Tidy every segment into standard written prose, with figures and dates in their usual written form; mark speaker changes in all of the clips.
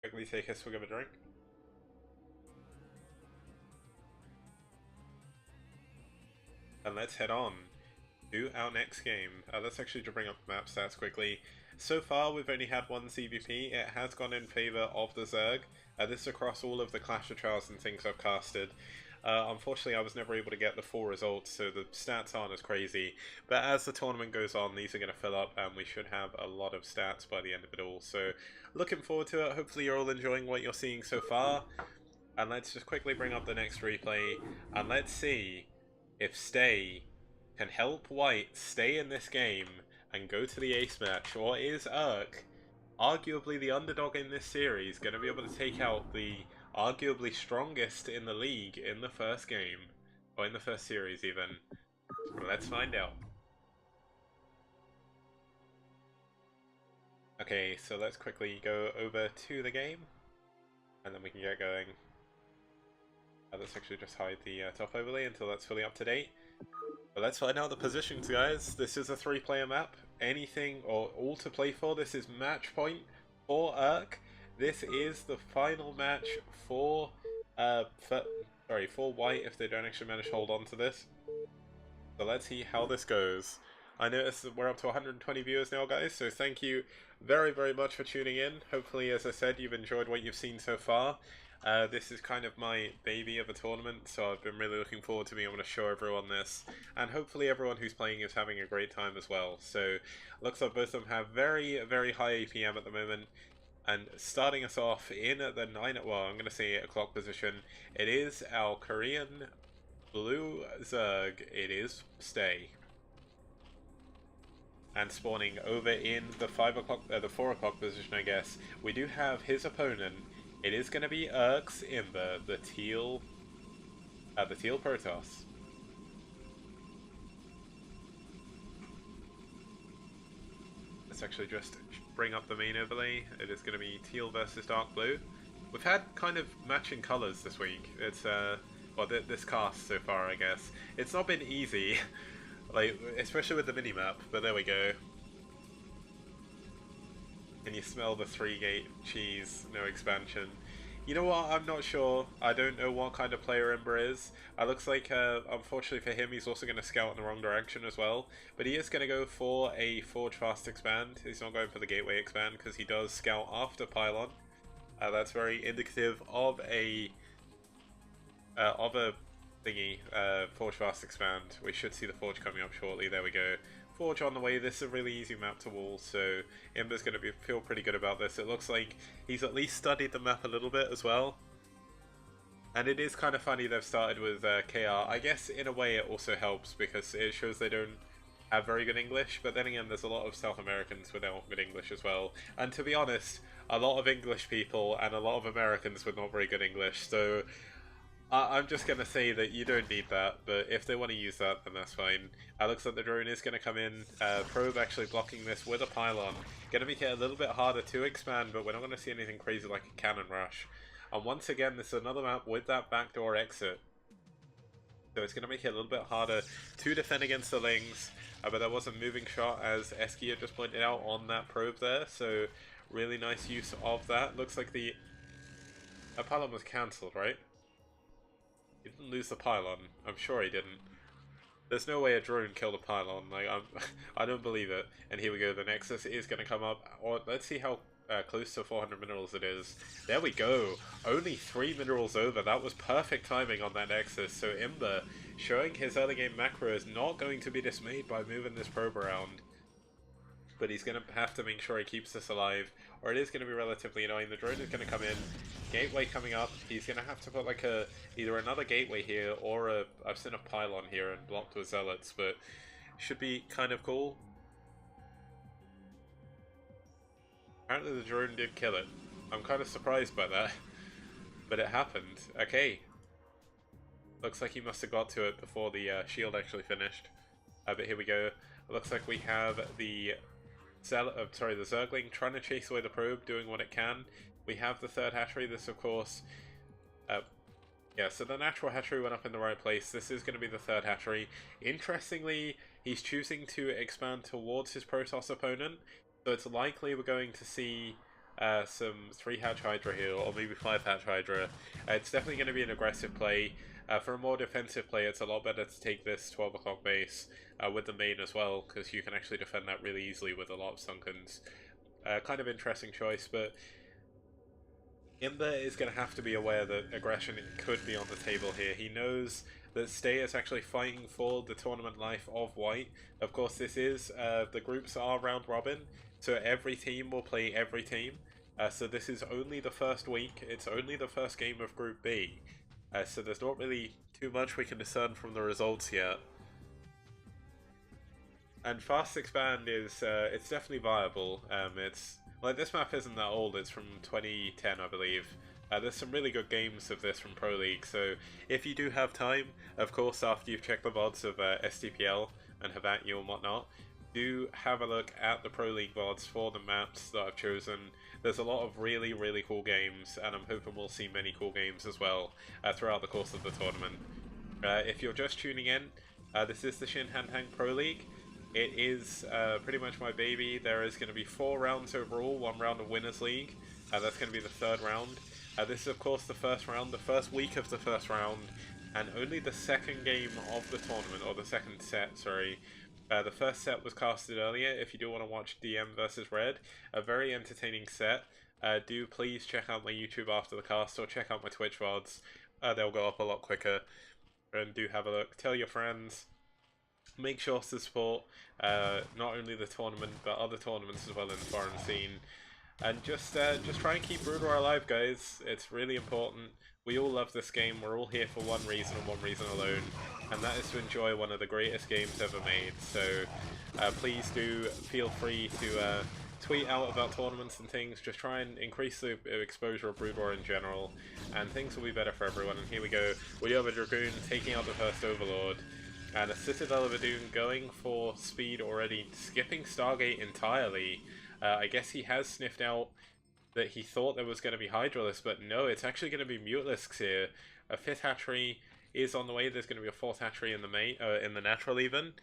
Speaker 1: Quickly take a swig of a drink. And let's head on to our next game. Let's actually just bring up the map stats quickly. So far, we've only had one CVP. It has gone in favour of the Zerg. This is across all of the Clash of Trials and things I've casted. Unfortunately, I was never able to get the full results, so the stats aren't as crazy. But as the tournament goes on, these are going to fill up, and we should have a lot of stats by the end of it all. So, looking forward to it. Hopefully, you're all enjoying what you're seeing so far. And let's just quickly bring up the next replay, and let's see if Stay can help White stay in this game and go to the ace match, or is iRk, arguably the underdog in this series, going to be able to take out the arguably strongest in the league in the first game, or in the first series even. Let's find out. Okay, so let's quickly go over to the game, and then we can get going. Let's actually just hide the top overlay until that's fully up to date. But let's find out the positions, guys. This is a 3-player map. Anything or all to play for. This is match point for iRk. This is the final match for for White if they don't actually manage to hold on to this. So let's see how this goes. I noticed that we're up to 120 viewers now, guys, so thank you very, very much for tuning in. Hopefully, as I said, you've enjoyed what you've seen so far. This is kind of my baby of a tournament, so I've been really looking forward to being able to show everyone this. And hopefully everyone who's playing is having a great time as well. So, looks like both of them have very, very high APM at the moment. And starting us off in the 9, well, I'm going to say o'clock position, it is our Korean blue Zerg. It is Stay. And spawning over in the 4 o'clock position, I guess, we do have his opponent. It is going to be iRk's iMbA, the teal Protoss. Let's actually just bring up the main overlay. It is going to be teal versus dark blue. We've had kind of matching colours this week. It's well, this cast so far, I guess. It's not been easy, like especially with the minimap. But there we go. Can you smell the 3-gate cheese? No expansion. You know what? I'm not sure. I don't know what kind of player iMbA is. It looks like, unfortunately for him, he's also going to scout in the wrong direction as well. But he is going to go for a Forge Fast expand. He's not going for the Gateway expand because he does scout after Pylon. That's very indicative of a thingy, Forge Fast expand. We should see the Forge coming up shortly. There we go. Forge on the way. This is a really easy map to wall, so iMbA's going to feel pretty good about this. It looks like he's at least studied the map a little bit as well. And it is kind of funny they've started with KR. I guess in a way it also helps because it shows they don't have very good English, but then again there's a lot of South Americans without good English as well. And to be honest, a lot of English people and a lot of Americans with not very good English, so I'm just going to say that you don't need that, but if they want to use that, then that's fine. Looks like the drone is going to come in. Probe actually blocking this with a pylon. Going to make it a little bit harder to expand, but we're not going to see anything crazy like a cannon rush. And once again, this is another map with that backdoor exit. So it's going to make it a little bit harder to defend against the Lings. But there was a moving shot, as Eski had just pointed out, on that probe there. So really nice use of that. Looks like the pylon was cancelled, right? He didn't lose the pylon. I'm sure he didn't. There's no way a drone killed a pylon. Like I don't believe it. And here we go. The Nexus is going to come up. Or let's see how close to 400 minerals it is. There we go. Only 3 minerals over. That was perfect timing on that Nexus. So iMbA showing his early game macro is not going to be dismayed by moving this probe around. But he's going to have to make sure he keeps this alive, or it is going to be relatively annoying. The drone is going to come in, gateway coming up. He's going to have to put like either another gateway here, or I've seen a pylon here and blocked with zealots, but should be kind of cool. Apparently the drone did kill it. I'm kind of surprised by that, but it happened. Okay. Looks like he must have got to it before the shield actually finished. But here we go. It looks like we have the the Zergling trying to chase away the probe, doing what it can. We have the third hatchery. This, of course, yeah, so the natural hatchery went up in the right place. This is going to be the third hatchery. Interestingly, he's choosing to expand towards his Protoss opponent, so it's likely we're going to see some 3-hatch Hydra here, or maybe 5-hatch Hydra. It's definitely going to be an aggressive play. For a more defensive play, it's a lot better to take this 12 o'clock base with the main as well, because you can actually defend that really easily with a lot of Sunkens. Kind of interesting choice, but iMbA is going to have to be aware that aggression could be on the table here. He knows that Stay is actually fighting for the tournament life of White. Of course, this is, the groups are round robin, so every team will play every team. So this is only the first week, it's only the first game of Group B. So there's not really too much we can discern from the results yet. And Fast Expand is, it's definitely viable. It's, like, this map isn't that old, it's from 2010, I believe. There's some really good games of this from Pro League, so if you do have time, of course, after you've checked the VODs of STPL and have at you and whatnot, do have a look at the Pro League VODs for the maps that I've chosen. There's a lot of really, really cool games, and I'm hoping we'll see many cool games as well throughout the course of the tournament. If you're just tuning in, this is the Shin Han Hang Pro League. It is pretty much my baby. There is going to be 4 rounds overall, 1 round of Winners League. That's going to be the 3rd round. This is of course the first round, the first week of the first round, and only the second game of the tournament, or the second set, sorry. The first set was casted earlier. If you do want to watch DM versus Red, a very entertaining set. Do please check out my YouTube after the cast, or check out my Twitch VODs. They'll go up a lot quicker. And do have a look. Tell your friends. Make sure to support not only the tournament, but other tournaments as well in the foreign scene. And just try and keep Brood War alive, guys. It's really important. We all love this game. We're all here for one reason and one reason alone, and that is to enjoy one of the greatest games ever made. So please do feel free to tweet out about tournaments and things. Just try and increase the exposure of Brood War in general, and things will be better for everyone. And here we go. We have a Dragoon taking out the first Overlord. And a Citadel of Adun going for speed already, skipping Stargate entirely. I guess he has sniffed out that he thought there was going to be Hydralisks, but no, it's actually going to be Mutalisks here. A 5th hatchery is on the way. There's going to be a 4th hatchery in the main, in the natural even.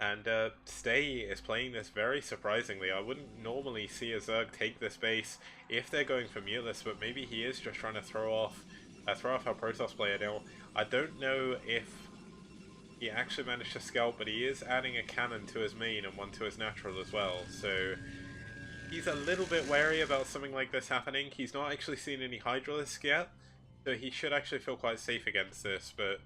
Speaker 1: And Stay is playing this very surprisingly. I wouldn't normally see a Zerg take this base if they're going for Mutalisks, but maybe he is just trying to throw off our Protoss player now. I don't know if he actually managed to scout, but he is adding a cannon to his main and one to his natural as well, so he's a little bit wary about something like this happening. He's not actually seen any Hydralisks yet, so he should actually feel quite safe against this, but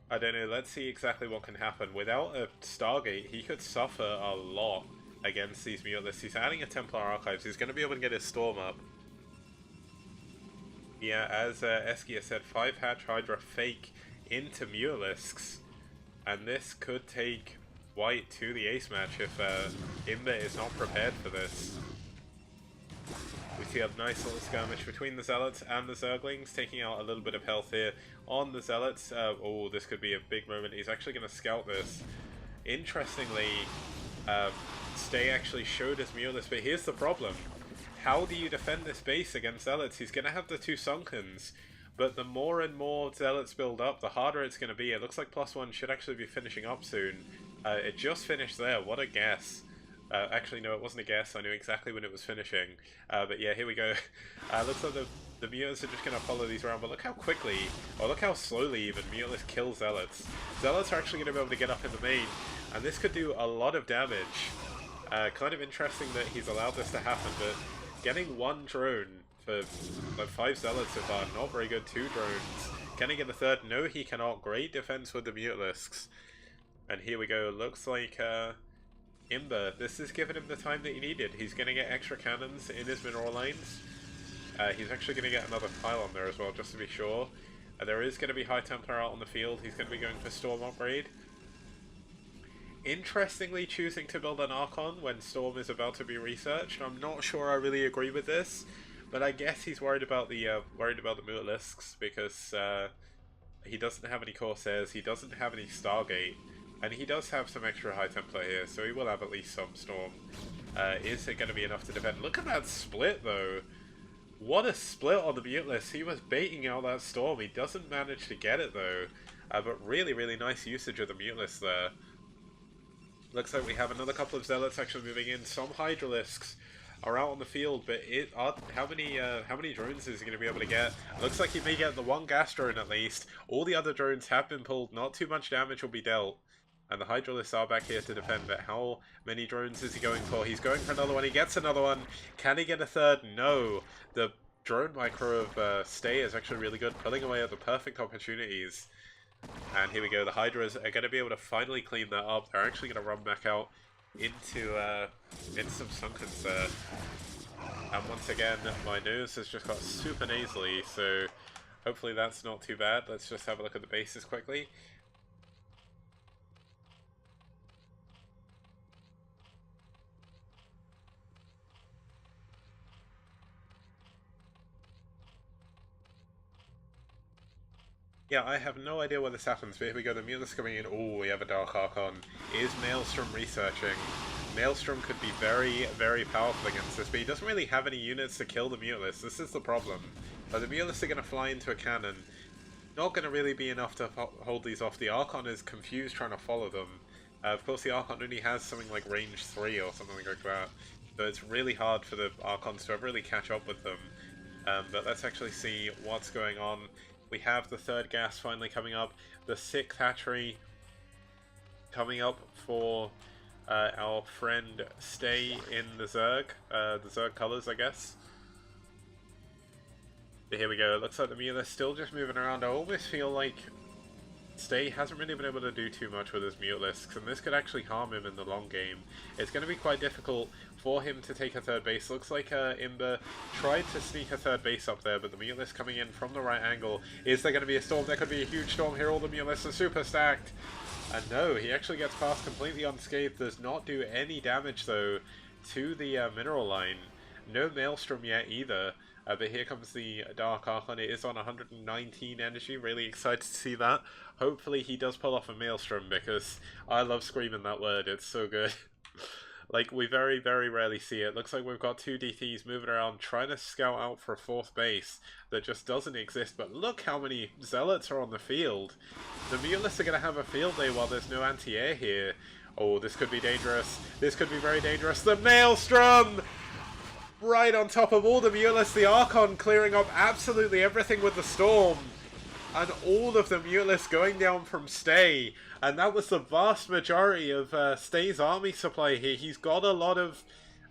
Speaker 1: I don't know, let's see exactly what can happen. Without a Stargate, he could suffer a lot against these Mutalisks. He's adding a Templar Archives, he's going to be able to get his Storm up. Yeah, as Eskia said, 5-hatch Hydra fake into Mutalisks, and this could take White to the ace match if iMbA is not prepared for this. We see a nice little skirmish between the Zealots and the Zerglings, taking out a little bit of health here on the Zealots. Oh, this could be a big moment. He's actually going to scout this. Interestingly, Stay actually showed his Mutalisks, but here's the problem. How do you defend this base against Zealots? He's going to have the 2 Sunkens, but the more and more Zealots build up, the harder it's going to be. It looks like +1 should actually be finishing up soon. It just finished there. What a guess. Actually, no, it wasn't a guess. I knew exactly when it was finishing. But yeah, here we go. Looks like the Mutalisks are just going to follow these around, but look how quickly, or look how slowly even, Mutalisks kill Zealots. Zealots are actually going to be able to get up in the main, and this could do a lot of damage. Kind of interesting that he's allowed this to happen, but getting 1 drone for like 5 Zealots so far, not very good. 2 drones. Can he get the 3rd? No, he cannot. Great defense with the Mutalisks. And here we go. Looks like iMbA, this is giving him the time that he needed. He's going to get extra cannons in his mineral lines. He's actually going to get another pylon there as well, just to be sure. There is going to be High Templar out on the field. He's going to be going for Storm upgrade. Interestingly, choosing to build an Archon when Storm is about to be researched. I'm not sure I really agree with this, but I guess he's worried about the Mutalisks because he doesn't have any Corsairs, he doesn't have any Stargate, and he does have some extra High Templar here, so he will have at least some Storm. Is it going to be enough to defend? Look at that split, though. What a split on the Mutalisks. He was baiting out that Storm. He doesn't manage to get it, though. But really, really nice usage of the Mutalisks there. Looks like we have another couple of Zealots actually moving in. Some Hydralisks are out on the field, but how many drones is he going to be able to get? Looks like he may get the one gas drone at least. All the other drones have been pulled. Not too much damage will be dealt. And the Hydralisks are back here to defend, but how many drones is he going for? He's going for another one. He gets another one. Can he get a third? No. The drone micro of Stay is actually really good, pulling away at the perfect opportunities. And here we go. The Hydras are going to be able to finally clean that up. They're actually going to run back out into some sunkens there. And once again, my nose has just got super nasally, so hopefully that's not too bad. Let's just have a look at the bases quickly. Yeah, I have no idea where this happens, but here we go, the Mutalisk coming in. Oh, we have a Dark Archon. Is Maelstrom researching? Maelstrom could be very, very powerful against this, but he doesn't really have any units to kill the Mutalisk. This is the problem. The Mutalisk are going to fly into a cannon. Not going to really be enough to hold these off. The Archon is confused trying to follow them. Of course, the Archon only has something like range 3 or something like that, so it's really hard for the Archons to ever really catch up with them. But let's actually see what's going on. We have the third gas finally coming up, the 6th hatchery coming up for our friend Stay in the Zerg colors, I guess. But here we go, it looks like the Mutalisk still just moving around. I almost feel like Stay hasn't really been able to do too much with his Mutalisks, and this could actually harm him in the long game. It's going to be quite difficult for him to take a third base. Looks like iMbA tried to sneak a third base up there, but the Mutalisk coming in from the right angle. Is there going to be a storm? There could be a huge storm here. All the Mutalisks are super stacked. And no, he actually gets past completely unscathed. Does not do any damage, though, to the mineral line. No Maelstrom yet either. But here comes the Dark Archon. It is on 119 energy. Really excited to see that. Hopefully he does pull off a Maelstrom, because I love screaming that word. It's so good. Like, we very, very rarely see it. Looks like we've got 2 DTs moving around, trying to scout out for a 4th base that just doesn't exist. But look how many Zealots are on the field. The Mutalisks are going to have a field day while there's no anti-air here. Oh, this could be dangerous. This could be very dangerous. The Maelstrom! Right on top of all the Mutalisks, the Archon clearing up absolutely everything with the Storm. And all of the Mutalisks going down from Stay. And that was the vast majority of Stay's army supply here. He's got a lot of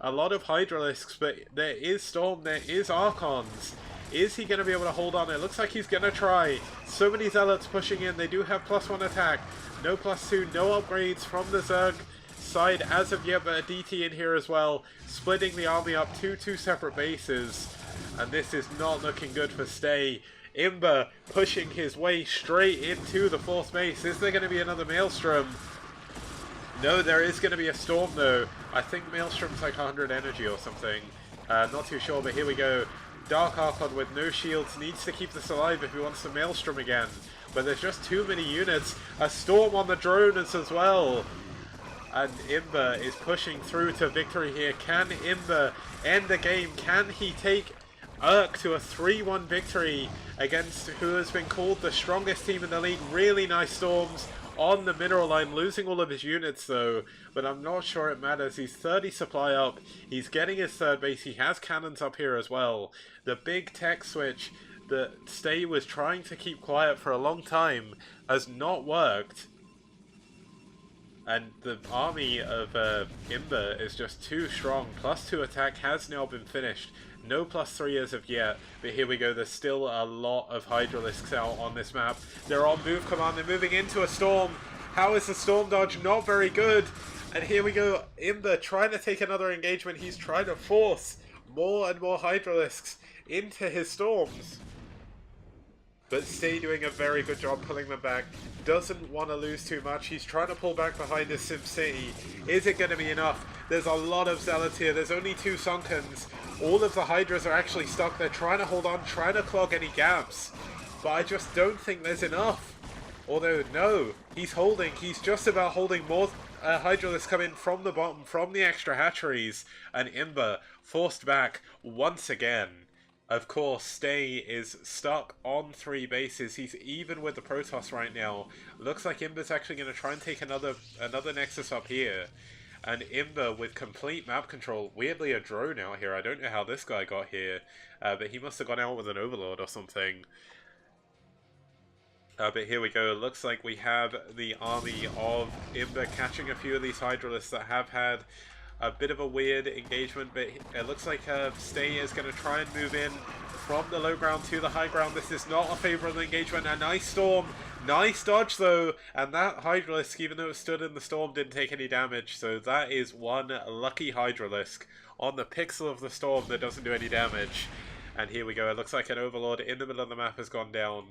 Speaker 1: Hydralisks, but there is Storm, there is Archons. Is he going to be able to hold on? It looks like he's going to try. So many Zealots pushing in. They do have +1 attack. No +2, no upgrades from the Zerg side as of yet, but a DT in here as well, splitting the army up to 2 separate bases, and this is not looking good for Stay. iMbA pushing his way straight into the 4th base. Is there going to be another Maelstrom? No, there is going to be a Storm though. I think Maelstrom's like 100 energy or something. Not too sure, but here we go. Dark Archon with no shields needs to keep this alive if he wants to Maelstrom again. But there's just too many units. A Storm on the drones as well. And iMbA is pushing through to victory here. Can iMbA end the game? Can he take iRk to a 3-1 victory against who has been called the strongest team in the league? Really nice Storms on the mineral line, losing all of his units though, but I'm not sure it matters. He's 30 supply up, he's getting his 3rd base, he has cannons up here as well. The big tech switch that Stay was trying to keep quiet for a long time has not worked. And the army of iMbA is just too strong. +2 attack has now been finished. No +3 as of yet. But here we go. There's still a lot of Hydralisks out on this map. They're on move command. They're moving into a Storm. How is the Storm dodge? Not very good. And here we go. iMbA trying to take another engagement. He's trying to force more and more Hydralisks into his Storms. But Stay doing a very good job pulling them back. Doesn't want to lose too much. He's trying to pull back behind his SimCity. Is it going to be enough? There's a lot of Zealots here. There's only 2 Sunkens. All of the Hydras are actually stuck. They're trying to hold on, trying to clog any gaps. But I just don't think there's enough. Although, no. He's holding. He's just about holding more Hydralisks come in from the bottom, from the extra hatcheries. And iMbA forced back once again. Of course, Stay is stuck on 3 bases. He's even with the Protoss right now. Looks like iMbA's actually going to try and take another Nexus up here. And iMbA with complete map control. Weirdly a drone out here. I don't know how this guy got here. But he must have gone out with an overlord or something. But here we go. Looks like we have the army of iMbA catching a few of these Hydralisks that have had a bit of a weird engagement, but it looks like Stay is going to try and move in from the low ground to the high ground. This is not a favourable engagement. A nice storm. Nice dodge though. And that Hydralisk, even though it stood in the storm, didn't take any damage. So that is one lucky Hydralisk on the pixel of the storm that doesn't do any damage. And here we go. It looks like an Overlord in the middle of the map has gone down.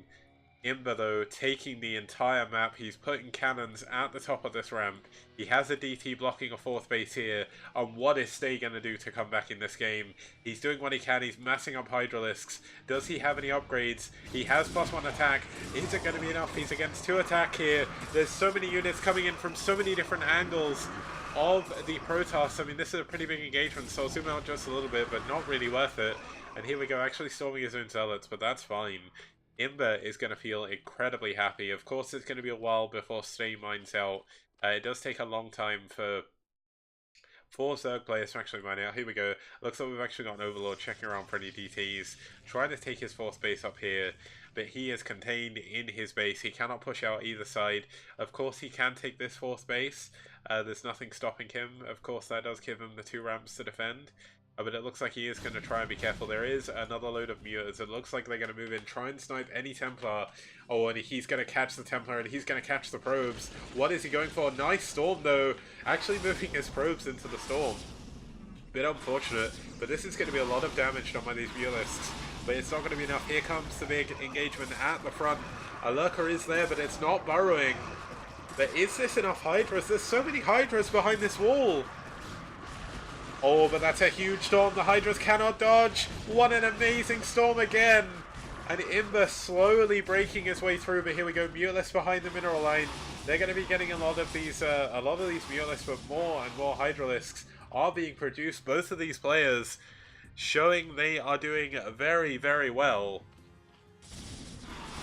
Speaker 1: iMbA though, taking the entire map. He's putting cannons at the top of this ramp. He has a DT blocking a fourth base here. And what is Stay going to do to come back in this game? He's doing what he can. He's massing up Hydralisks. Does he have any upgrades? He has +1 attack. Is it going to be enough? He's against 2 attack here. There's so many units coming in from so many different angles of the Protoss. I mean, this is a pretty big engagement, so I'll zoom out just a little bit, but not really worth it. And here we go, actually storming his own zealots, but that's fine. iMbA is going to feel incredibly happy. Of course, it's going to be a while before Stay mines out. It does take a long time for 4 Zerg players to actually mine out. Here we go. Looks like we've actually got an Overlord checking around for any DTs. Trying to take his 4th base up here, but he is contained in his base. He cannot push out either side. Of course, he can take this 4th base. There's nothing stopping him. Of course, that does give him the 2 ramps to defend. But it looks like he is going to try and be careful. There is another load of mutas. It looks like they're going to move in, try and snipe any Templar. Oh, and he's going to catch the Templar, and he's going to catch the probes. What is he going for? Nice storm, though. Actually moving his probes into the storm. Bit unfortunate, but this is going to be a lot of damage done by these Mutalisks. But it's not going to be enough. Here comes the big engagement at the front. A Lurker is there, but it's not burrowing. But is this enough Hydras? There's so many Hydras behind this wall. Oh, but that's a huge storm. The Hydras cannot dodge. What an amazing storm again. And iMbA slowly breaking his way through. But here we go. Mutalisks behind the mineral line. They're going to be getting a lot of these Mutalisks, but more and more Hydralisks are being produced. Both of these players showing they are doing very, very well.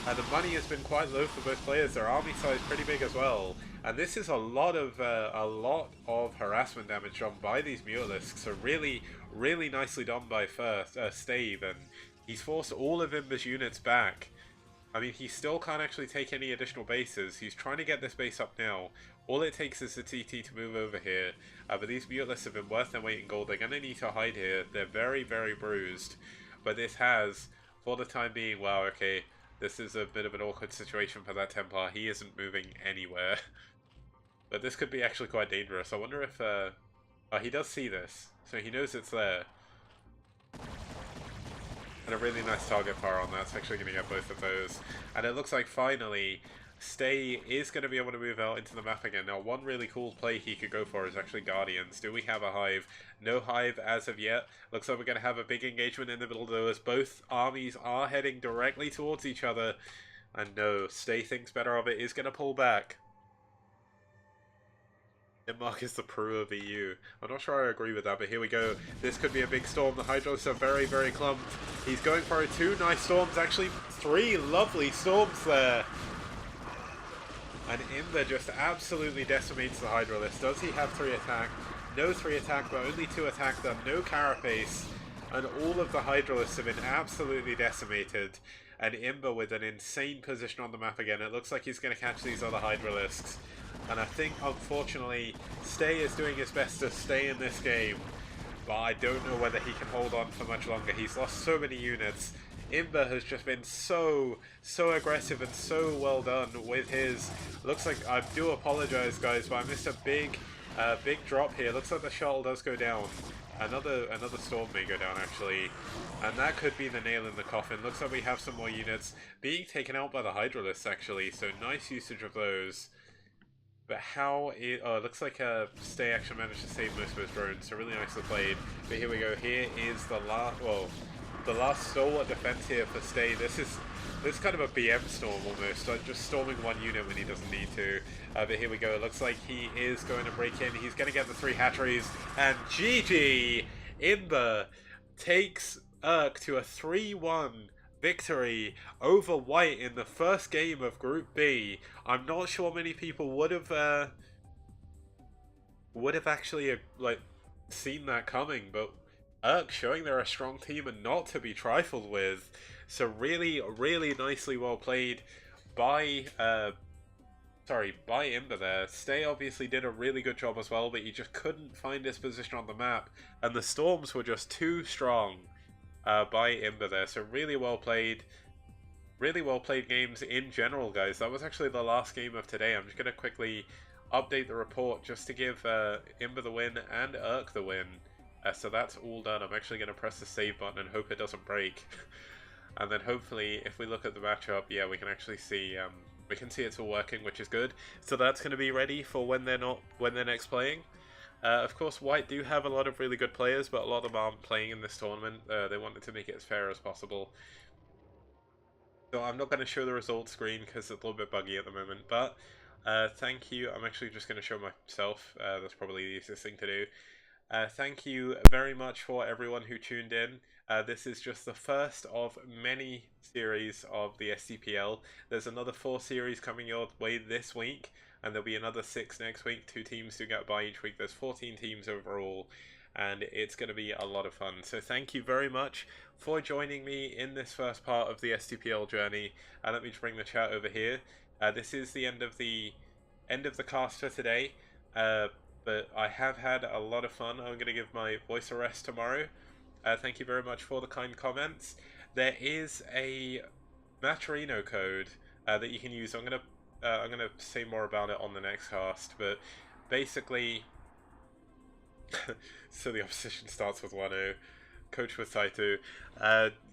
Speaker 1: And the money has been quite low for both players. Their army size pretty big as well. And this is a lot of harassment damage done by these Mutalisks. So really, really nicely done by Stave. And he's forced all of iMbA's units back. I mean, he still can't actually take any additional bases. He's trying to get this base up now. All it takes is a TT to move over here. But these Mutalisks have been worth their weight in gold. They're going to need to hide here. They're very, very bruised. But this has, for the time being, wow, okay, this is a bit of an awkward situation for that Templar. He isn't moving anywhere. But this could be actually quite dangerous. I wonder if... oh, he does see this. So he knows it's there. And a really nice target fire on that. It's actually going to get both of those. And it looks like finally Stay is going to be able to move out into the map again. Now, one really cool play he could go for is actually Guardians. Do we have a Hive? No Hive as of yet. Looks like we're going to have a big engagement in the middle though, as both armies are heading directly towards each other. And no, Stay thinks better of it, is going to pull back. Denmark is the Peru of EU. I'm not sure I agree with that, but here we go. This could be a big storm. The Hydros are very, very clumped. He's going for 2 nice storms. Actually, 3 lovely storms there. And iMbA just absolutely decimates the Hydralisk. Does he have 3 attack? No 3 attack, but only 2 attack done. No carapace. And all of the Hydralisks have been absolutely decimated. And iMbA with an insane position on the map again. It looks like he's going to catch these other Hydralisks. And I think, unfortunately, Stay is doing his best to stay in this game. But I don't know whether he can hold on for much longer. He's lost so many units. iMbA has just been so aggressive and so well done with his... Looks like, I do apologize guys, but I missed a big drop here. Looks like the shuttle does go down. Another storm may go down actually. And that could be the nail in the coffin. Looks like we have some more units being taken out by the Hydralisks actually. So nice usage of those. But how it... Oh, it looks like Stay actually managed to save most of his drones, so really nicely played. But here we go, here is the last... Well, the last stalwart defense here for Stay. This is kind of a BM storm almost, like just storming 1 unit when he doesn't need to. But here we go, it looks like he is going to break in. He's going to get the 3 hatcheries, and GG! iMbA takes iRk to a 3-1 victory over White in the first game of Group B. I'm not sure many people would have would have actually like seen that coming, but iRk showing they're a strong team and not to be trifled with. So really, really nicely well played by by iMbA there. Stay obviously did a really good job as well, but he just couldn't find his position on the map, and the storms were just too strong by iMbA there. So really well played. Really well played games in general, guys. That was actually the last game of today. I'm just going to quickly update the report just to give iMbA the win and iRk the win. So that's all done. I'm actually going to press the save button and hope it doesn't break. And then hopefully, if we look at the matchup, yeah, we can actually see it's all working, which is good. So that's going to be ready for when they're next playing. Of course, White do have a lot of really good players, but a lot of them aren't playing in this tournament. They wanted to make it as fair as possible. So I'm not going to show the results screen because it's a little bit buggy at the moment, but thank you. I'm actually just going to show myself. That's probably the easiest thing to do. Thank you very much for everyone who tuned in. This is just the first of many series of the STPL. There's another 4 series coming your way this week, and there'll be another 6 next week. 2 teams do get by each week. There's 14 teams overall, and it's going to be a lot of fun. So thank you very much for joining me in this first part of the STPL journey. Let me just bring the chat over here. This is the end of the cast for today. But I have had a lot of fun. I'm going to give my voice a rest tomorrow. Thank you very much for the kind comments. There is a Maturino code that you can use. I'm gonna say more about it on the next cast. But basically, so the opposition starts with 1-0. Coach with Saito.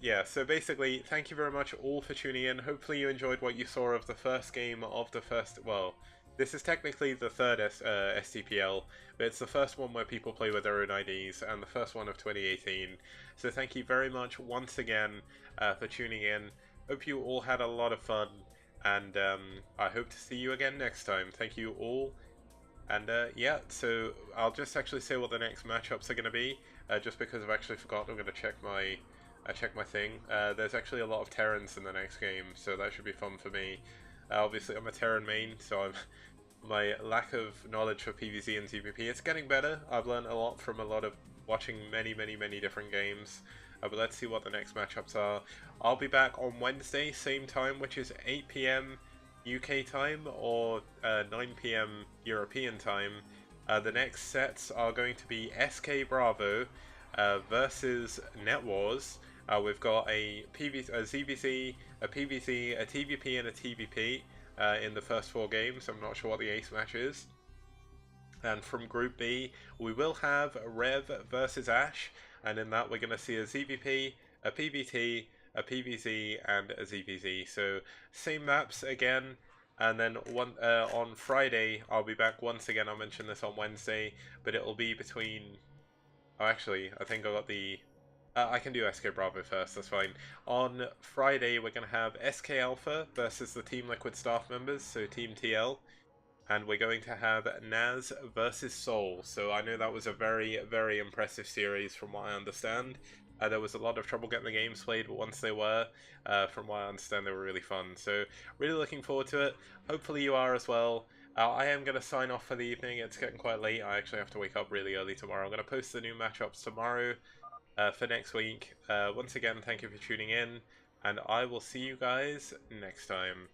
Speaker 1: Yeah, so basically, thank you very much all for tuning in. Hopefully you enjoyed what you saw of the first game of the first, well, this is technically the third STPL, but it's the first one where people play with their own IDs, and the first one of 2018. So thank you very much once again for tuning in. Hope you all had a lot of fun, and I hope to see you again next time. Thank you all. And yeah, so I'll just actually say what the next matchups are going to be, just because I've actually forgotten. I'm going to check my thing. There's actually a lot of Terrans in the next game, so that should be fun for me. Obviously, I'm a Terran main, so my lack of knowledge for PvZ and ZVP, it's getting better. I've learned a lot from a lot of watching many different games. But let's see what the next matchups are. I'll be back on Wednesday, same time, which is 8 PM UK time or 9 PM European time. The next sets are going to be SK Bravo versus Net Wars. We've got a ZVZ, a PvZ, a TVP, and a TVP in the first 4 games. I'm not sure what the ace match is. And from Group B, we will have Rev versus Ash, and in that we're going to see a ZVP, a PVT, a PVZ, and a ZVZ. So same maps again, and then on Friday I'll be back once again. I'll mention this on Wednesday, but it'll be between. Oh, actually, I think I got the. I can do SK Bravo first, that's fine. On Friday, we're going to have SK Alpha versus the Team Liquid staff members, so Team TL. And we're going to have Naz versus Soul. So I know that was a very impressive series from what I understand. There was a lot of trouble getting the games played, but once they were, from what I understand, they were really fun. So really looking forward to it. Hopefully you are as well. I am going to sign off for the evening. It's getting quite late. I actually have to wake up really early tomorrow. I'm going to post the new matchups tomorrow for next week. Once again, thank you for tuning in, and I will see you guys next time.